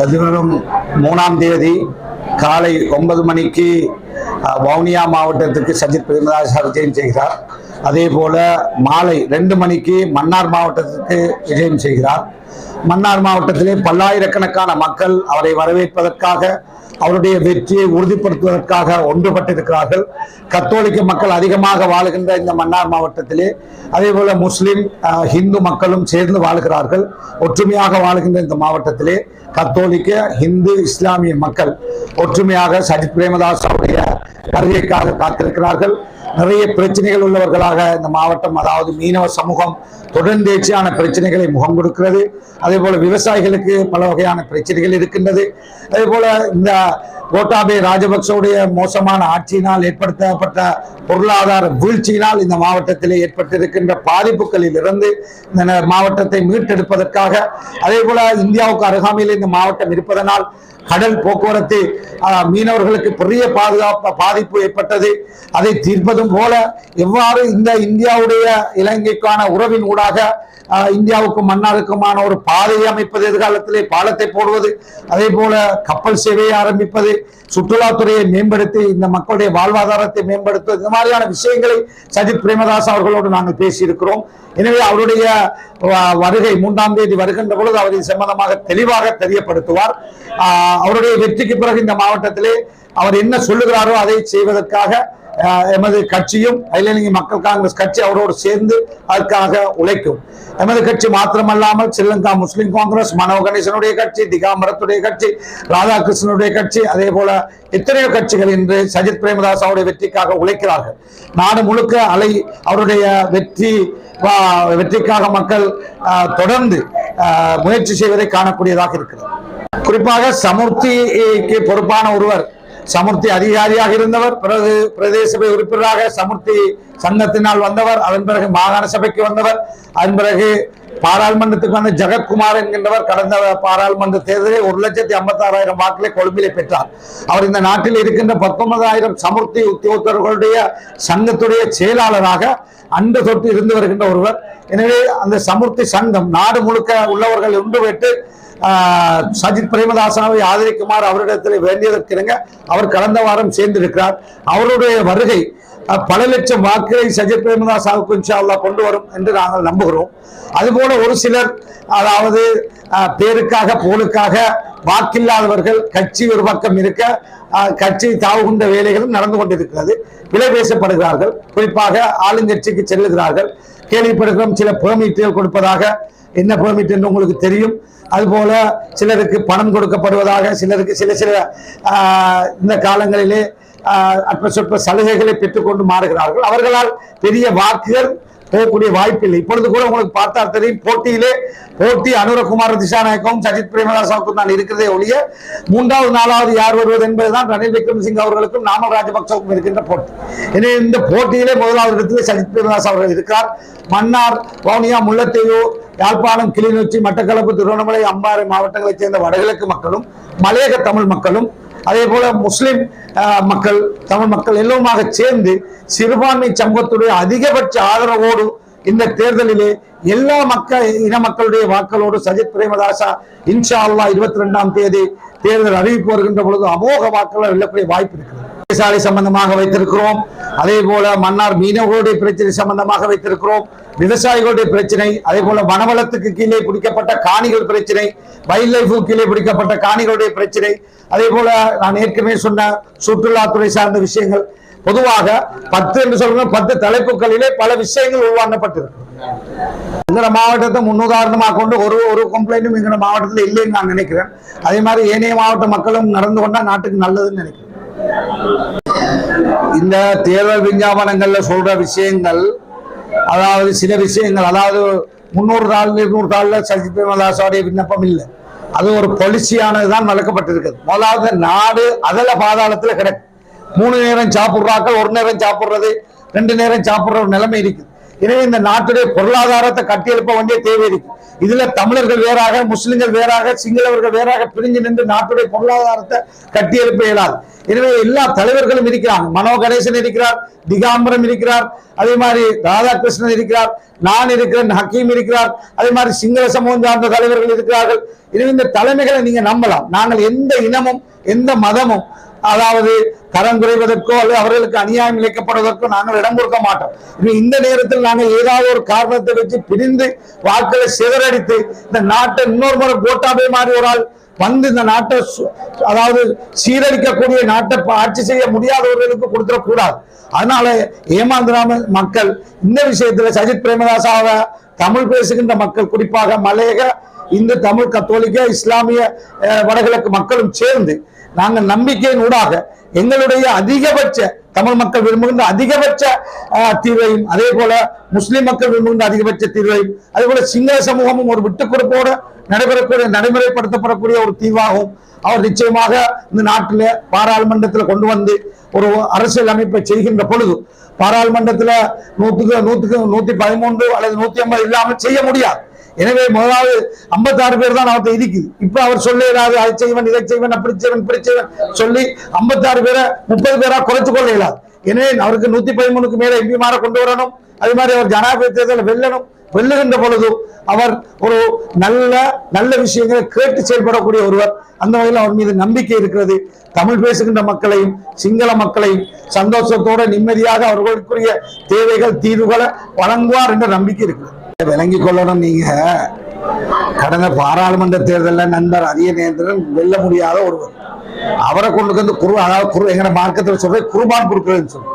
எதிர்வரும் 3ஆம் தேதி காலை 9 மணிக்கு வவுனியா மாவட்டத்துக்கு சஜித் பிரேமதாச விஜயம் செய்கிறார். அதே போல மாலை 2 மணிக்கு மன்னார் மாவட்டத்திற்கு விஜயம் செய்கிறார். மன்னார் மாவட்டத்திலே பல்லாயிரக்கணக்கான மக்கள் அவரை வரவேற்பதற்காக, அவருடைய வெற்றியை உறுதிப்படுத்துவதற்காக ஒன்றுபட்டிருக்கிறார்கள். கத்தோலிக்க மக்கள் அதிகமாக வாழுகின்ற இந்த மன்னார் மாவட்டத்திலே அதே போல முஸ்லிம் ஹிந்து மக்களும் சேர்ந்து வாழ்கிறார்கள். ஒற்றுமையாக வாழுகின்ற இந்த மாவட்டத்திலே கத்தோலிக்க, இந்து, இஸ்லாமிய மக்கள் ஒற்றுமையாக சஜித் பிரேமதாஸ் அவருடைய வருகைக்காக காத்திருக்கிறார்கள். நிறைய பிரச்சனைகள் உள்ளவர்களாக இந்த மாவட்டம், அதாவது மீனவ சமூகம் தொடர்ந்தேர்ச்சியான பிரச்சனைகளை முகம் கொடுக்கிறது. அதே போல விவசாயிகளுக்கு பல வகையான பிரச்சனைகள் இருக்கின்றது. அதே போல இந்த கோட்டாபய ராஜபக்சவுடைய மோசமான ஆட்சியினால் ஏற்படுத்தப்பட்ட பொருளாதார வீழ்ச்சியினால் இந்த மாவட்டத்திலே ஏற்பட்டிருக்கின்ற பாதிப்புகளில் இருந்து இந்த மாவட்டத்தை மீட்டெடுப்பதற்காக, அதே போல இந்தியாவுக்கு அருகாமையில் இந்த மாவட்டம் இருப்பதனால் கடல் போக்குவரத்து மீனவர்களுக்கு பெரிய பாதிப்பு ஏற்பட்டது. அதை தீர்ப்பதும் போல எவ்வாறு இந்த இந்தியாவுடைய இலங்கைக்கான உறவின் ஊடாக இந்தியாவுக்கும் மன்னாருக்குமான ஒரு பாதையை அமைப்பது, எதிர்காலத்திலே பாலத்தை போடுவது, அதே போல கப்பல் சேவையை ஆரம்பிப்பது, சுற்றுலாத்துறையை மேம்படுத்தி இந்த மக்களுடைய வாழ்வாதாரத்தை மேம்படுத்துவது, இந்த மாதிரியான விஷயங்களை சஜித் பிரேமதாஸ் அவர்களோடு நாங்கள் பேசியிருக்கிறோம். எனவே அவருடைய வருகை 3ஆம் தேதி வருகின்ற பொழுது அவர் இது சம்பந்தமாக தெளிவாக தெரியப்படுத்துவார். அவருடைய வெற்றிக்கு பிறகு இந்த மாவட்டத்திலே அவர் என்ன சொல்லுகிறாரோ அதை செய்வதற்காக எமது கட்சியும், அகில இலங்கை மக்கள் காங்கிரஸ் கட்சி அவரோடு சேர்ந்து அதற்காக உழைக்கும். எமது கட்சி மாத்திரமல்லாமல் ஸ்ரீலங்கா முஸ்லிம் காங்கிரஸ், மனோ கணேசனுடைய கட்சி, திகாம்பரத்துடைய கட்சி, ராதாகிருஷ்ணனுடைய கட்சி, அதே போல எத்தனையோ கட்சிகள் இன்று சஜித் பிரேமதாஸ் அவருடைய வெற்றிக்காக உழைக்கிறார்கள். நாடு முழுக்க அவருடைய வெற்றிக்காக மக்கள் தொடர்ந்து முயற்சி செய்வதை காணக்கூடியதாக இருக்கிறது. குறிப்பாக சமுர்த்திக்கு பொறுப்பான ஒருவர், சமுர்த்தி அதிகாரியாக இருந்தவர், பிறகு பிரதேச சபை உறுப்பினராக சமுர்த்தி சங்கத்தினால் வந்தவர், அதன் பிறகு மாகாண சபைக்கு வந்தவர், அதன் பிறகு பாராளுமன்றத்துக்கு வந்த ஜெகத்குமார் என்கின்றவர் கடந்த பாராளுமன்ற தேர்தலில் 1,56,000 வாக்களை கொழும்பிலே பெற்றார். அவர் இந்த நாட்டில் இருக்கின்ற 19,000 சமுர்த்தி உத்தியோகத்தர்களுடைய சங்கத்துடைய செயலாளராக அன்று தொட்டு இருந்து வருகின்ற ஒருவர். எனவே அந்த சமுர்த்தி சங்கம் நாடு முழுக்க உள்ளவர்கள் ஒன்று பெற்று சஜித் பிரேமதாசனாவை ஆதரிக்குமாறு அவரிடத்தில் வேண்டியதற்கிணங்க அவர் கடந்த வாரம் சேர்ந்திருக்கிறார். அவருடைய வருகை பல லட்சம் வாக்குகளை சஜித் பிரேமதாசாவுக்கு இன்ஷா அல்லாஹ் கொண்டு வரும் என்று நாங்கள் நம்புகிறோம். அதுபோல ஒரு சிலர், அதாவது பேருக்காக போலுக்காக வாக்கில்லாதவர்கள் கட்சி ஒரு பக்கம் இருக்க கட்சி தாவுகின்ற வேலைகளும் நடந்து கொண்டிருக்கிறது. விலை பேசப்படுகிறார்கள். குறிப்பாக ஆளுங்கட்சிக்கு செல்லுகிறார்கள். கேள்விப்படுகிறோம் சில பெர்மிட்டுகள் கொடுப்பதாக. என்ன பெர்மிட் என்று உங்களுக்கு தெரியும். அதுபோல சிலருக்கு பணம் கொடுக்கப்படுவதாக, சிலருக்கு சில இந்த காலங்களிலே அற்ப சொற்ப சலுகைகளை பெற்றுக்கொண்டு மாறுகிறார்கள். அவர்களால் பெரிய வாக்குகள் போகக்கூடிய வாய்ப்பில்லை. இப்பொழுது கூட உங்களுக்கு பார்த்தா தெரியும், போட்டி அனுரகுமார் திசாநாயக்கவும் சஜித் பிரேமதாசாவுக்கும் தான் இருக்கிறதே ஒழிய 3வது 4வது யார் வருவது என்பதுதான் ரணில் விக்ரமசிங்க அவர்களுக்கும் நாமல் ராஜபக்சவுக்கும் இருக்கின்ற போட்டி. எனவே இந்த போட்டியிலே 1வது இடத்திலே சஜித் பிரேமதாஸ் அவர்கள் இருக்கிறார். மன்னார், வவுனியா, முல்லைத்தீவு, யாழ்ப்பாணம், கிளிநொச்சி, மட்டக்களப்பு, திருவண்ணாமலை, அம்பாறை மாவட்டங்களைச் சேர்ந்த வடகிழக்கு மக்களும், மலையக தமிழ் மக்களும், அதே போல முஸ்லிம் மக்கள், தமிழ் மக்கள் எல்லோருமாக சேர்ந்து சிறுபான்மை சமூகத்துடைய அதிகபட்ச ஆதரவோடு இந்த தேர்தலிலே எல்லா இன மக்களுடைய வாக்களோடு சஜித் பிரேமதாசா இன்ஷா அல்லாஹ் 22ஆம் தேதி தேர்தல் அறிவிப்பு வருகின்ற பொழுது அமோக வாக்கள் வெல்லக்கூடிய வாய்ப்பு இருக்கிறது. சாலை சம்பந்தமாக வைத்திருக்கிறோம். அதே போல மன்னார் மீனவர்களுடைய பிரச்சனை சம்பந்தமாக வைத்திருக்கிறோம். விவசாயிகளுடைய பிரச்சனை, அதே போல வனவளத்துக்கு கீழே பிடிக்கப்பட்ட காணிகள் பிரச்சனை, வைல்ட் லைஃப் கீழே பிடிக்கப்பட்ட காணிகளுடைய பிரச்சனை, அதே போல நான் ஏற்கனவே சொன்ன சுற்றுலாத்துறை சார்ந்த விஷயங்கள், பொதுவாக 10 என்று சொல்ற 10 தலைப்புகளிலே பல விஷயங்கள் உருவாக்கப்பட்டிருக்கு. எங்கட மாவட்டத்தை முன்னுதாரணமாக கொண்டு ஒரு கம்ப்ளைண்டும் எங்கட மாவட்டத்தில் இல்லைன்னு நான் நினைக்கிறேன். அதே மாதிரி ஏனைய மாவட்ட மக்களும் நடந்து கொண்டா நாட்டுக்கு நல்லதுன்னு நினைக்கிறேன். இந்த தேர்தல் விஞ்ஞாபனங்கள்ல சொல்ற விஷயங்கள், அதாவது சில விஷயங்கள், அதாவது 300 தாள் 200 தாள்ல சஜித் பிரேமதாசாவுடைய விண்ணப்பம் இல்லை. அது ஒரு பொலிசியானதுதான் வளர்க்கப்பட்டிருக்குது. முதலாவது நாடு அதல பாதாளத்துல கிடக்கு. 3 நேரம் சாப்பிடுறாக்கள் 1 நேரம் சாப்பிடுறது, 2 நேரம் சாப்பிடுற ஒரு நிலைமை இருக்குது. எனவே இந்த நாட்டுடைய பொருளாதாரத்தை கட்டியெழுப்ப வேண்டிய தேவை இருக்கு. இதுல தமிழர்கள் வேறாக, முஸ்லிம்கள் வேறாக, சிங்களவர்கள் வேறாக பிரிஞ்சு நின்று நாட்டுடைய பொருளாதாரத்தை கட்டியெழுப்ப இயலாது. எனவே எல்லா தலைவர்களும் இருக்கிறாங்க. மனோ கணேசன் இருக்கிறார், திகாம்பரம் இருக்கிறார், அதே மாதிரி ராதாகிருஷ்ணன் இருக்கிறார், நான் இருக்கிறேன், ஹக்கீம் இருக்கிறார், அதே மாதிரி சிங்கள சமூகம் சார்ந்த தலைவர்கள் இருக்கிறார்கள். எனவே இந்த தலைமைகளை நீங்க நம்பலாம். நாங்கள் எந்த இனமும் எந்த மதமும் அதாவது கரம் குறைவதற்கோ அல்லது அவர்களுக்கு அநியாயம் இழைக்கப்படுவதற்கோ நாங்கள் இடம் கொடுக்க மாட்டோம். இந்த நேரத்தில் நாங்கள் ஏதாவது ஒரு காரணத்தை வச்சு பிரிந்து வாக்களை சிதறடித்து இந்த நாட்டை இன்னொரு முறை கோட்டாபே மாதிரி ஒரு ஆள் வந்து இந்த நாட்டை அதாவது சீரழிக்கக்கூடிய நாட்டை ஆட்சி செய்ய முடியாதவர்களுக்கு கொடுத்துடக்கூடாது. அதனால ஏமாந்திராம மக்கள் இந்த விஷயத்துல சஜித் பிரேமதாசாவை தமிழ் பேசுகின்ற மக்கள், குறிப்பாக மலையக இந்து தமிழ் கத்தோலிக்க இஸ்லாமிய வடகிழக்கு மக்களும் சேர்ந்து நாங்கள் நம்பிக்கையின் ஊடாக எங்களுடைய அதிகபட்ச தமிழ் மக்கள் விரும்புகின்ற அதிகபட்ச தீர்வையும், அதே போல முஸ்லிம் மக்கள் விரும்புகின்ற அதிகபட்ச தீர்வையும், அதே போல சிங்கள சமூகமும் ஒரு விட்டுக் கொடுப்போடு நடைமுறைப்படுத்தப்படக்கூடிய ஒரு தீர்வாகவும் அவர் நிச்சயமாக இந்த நாட்டில் பாராளுமன்றத்தில் கொண்டு வந்து ஒரு அரசியல் அமைப்பை செய்கின்ற பொழுது பாராளுமன்றத்தில் 113 அல்லது 150 இல்லாமல் செய்ய முடியாது. எனவே முதலாவது 56 பேர் தான் அவர்கிட்ட இருக்குது. இப்ப அவர் சொல்லிடாது அதை செய்வன் இதை செய்வன் அப்படி செய்வன் இப்படி செய்வன் சொல்லி 56 பேரை 30 பேரா குறைச்சு கொள்ள இயலாது. எனவே அவருக்கு 113க்கு மேல எம்பிமார கொண்டு வரணும். அது மாதிரி அவர் ஜனாதிபதி தேர்தலில் வெல்லணும். வெல்லுகின்ற பொழுது அவர் ஒரு நல்ல விஷயங்களை கேட்டு செயல்படக்கூடிய ஒருவர். அந்த வகையில் அவர் மீது நம்பிக்கை இருக்கிறது. தமிழ் பேசுகின்ற மக்களையும் சிங்கள மக்களையும் சந்தோஷத்தோட நிம்மதியாக அவர்களுக்குரிய தேவைகள் தீர்வுகளை வழங்குவார் என்ற நம்பிக்கை இருக்கிறது. விளங்கிக் கொள்ளணும். நீங்க கடந்த பாராளுமன்ற தேர்தலில் நண்பர் அரியநேந்திரன் வெல்ல முடியாத ஒருவர். அவரை கொண்டு வந்து அதாவது எங்க மார்க்கத்தில் சொல்ற குர்பான் கொடுக்குறதுன்னு சொல்லி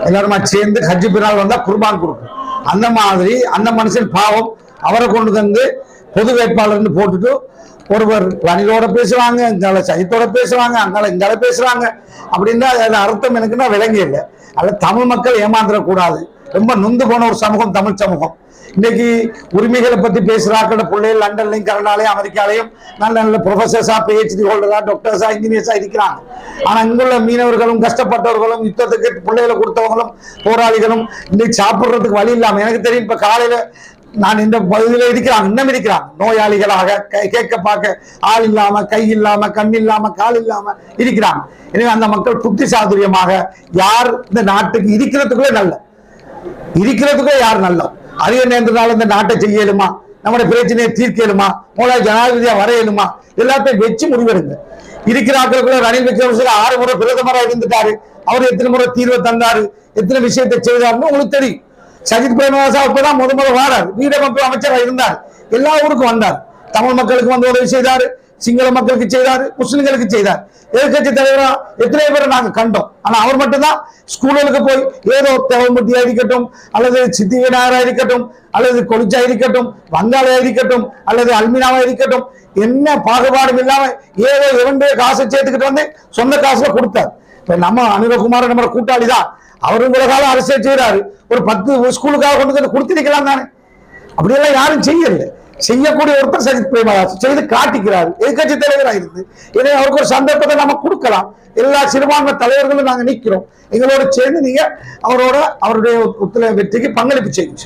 எல்லாருமா சேர்ந்து ஹஜ்ஜி பின்னால் வந்தா குர்பான் கொடுக்கும். அந்த மாதிரி அந்த மனுஷன் பாவம் அவரை கொண்டு வந்து பொது வேட்பாளர்னு போட்டுட்டு ஒருவர் ரணிலோட பேசுவாங்க, இங்கால சஜித்தோட பேசுவாங்க, அங்கால இங்கால பேசுறாங்க. அப்படின்னா அது அர்த்தம் எனக்குன்னா விளங்கி இல்லை. அதில் தமிழ் மக்கள் ஏமாந்துடக்கூடாது. ரொம்ப நொந்து போன ஒரு சமூகம் தமிழ் சமூகம். இன்னைக்கு உரிமைகளை பத்தி பேசுறாக்கிற பிள்ளைகள் லண்டன்லையும் கனடாலையும் அமெரிக்காலையும் நல்ல ப்ரொஃபசர்ஸா PhD ஹோல்டரா டாக்டர்ஸா இன்ஜினியர்ஸா இருக்கிறாங்க. ஆனா இங்குள்ள மீனவர்களும் கஷ்டப்பட்டவர்களும் யுத்தத்துக்கு பிள்ளைகளை கொடுத்தவங்களும் போராளிகளும் இன்னைக்கு சாப்பிடுறதுக்கு வழி இல்லாம எனக்கு தெரியும். இப்ப காலையில நான் இந்த பகுதியில இருக்கிறாங்க, இன்னும் இருக்கிறாங்க நோயாளிகளாக, கேட்க பார்க்க ஆள் இல்லாம, கை இல்லாம, கண் இல்லாம, கால் இல்லாம இருக்கிறாங்க. எனவே அந்த மக்கள் புத்தி சாதுரியமாக யார் இந்த நாட்டுக்கு இருக்கிறதுக்குள்ளே யார் நல்ல அரியநேந்திரனால இந்த நாட்டை செய்யலுமா, நம்முடைய பிரச்சனையை தீர்க்கலுமா, மூல ஜனாதிபதியா வரையலுமா, எல்லாத்தையும் வச்சு முடிவெடுங்க. இருக்கிற ஆட்களுக்குள்ள ரணில் விக்ரமசிங்க 6 முறை பிரதமராக இருந்துட்டாரு. அவர் எத்தனை முறை தீர்வை தந்தாரு, எத்தனை விஷயத்தை செய்தாருன்னு உங்களுக்கு தெரியும். சஜித் பிரேமதாசா இப்பதான் முதல் வாராரு, வீடமைப்பு அமைச்சராக இருந்தார், எல்லா ஊருக்கும் வந்தார். தமிழ் மக்களுக்கு வந்து உதவி செய்தாரு, சிங்கள மக்களுக்கு செய்தாரு, முஸ்லிம்களுக்கு செய்தார். எதிர்கட்சி தலைவரா எத்தனை பேரை நாங்க கண்டோம். ஆனா அவர் மட்டும்தான் ஸ்கூலுக்கு போய் ஏதோ தேவம்பட்டியா இருக்கட்டும், அல்லது சித்தி விநாயகரா இருக்கட்டும், அல்லது கொளிச்சா இருக்கட்டும், வங்காளையா இருக்கட்டும், அல்லது அல்மினாவா இருக்கட்டும், என்ன பாகுபாடும் இல்லாம ஏதோ எவனுடைய காசை சேர்த்துக்கிட்டு வந்து சொந்த காசுல கொடுத்தார். இப்ப நம்ம அனிலகுமார் நம்ம கூட்டாளி தான், அவரும் கூட காலம் அரசியல் செய்யறாரு. ஒரு 10 ஸ்கூலுக்காக கொண்டு வந்து கொடுத்திருக்கலாம் தானே. அப்படியெல்லாம் யாரும் செய்யல. செய்யக்கூடிய ஒருத்தர் சஜித் பிரேமதாஸ் செய்து காட்டிக்கிறார், எதிர்கட்சி தலைவராக இருந்து. எனவே அவருக்கு ஒரு சந்தர்ப்பத்தை நம்ம கொடுக்கலாம். எல்லா சிறுபான்மை தலைவர்களும் நாங்க நிற்கிறோம். எங்களோட சேர்ந்து நீங்க அவருடைய வெற்றிக்கு பங்களிப்பு செய்யும்.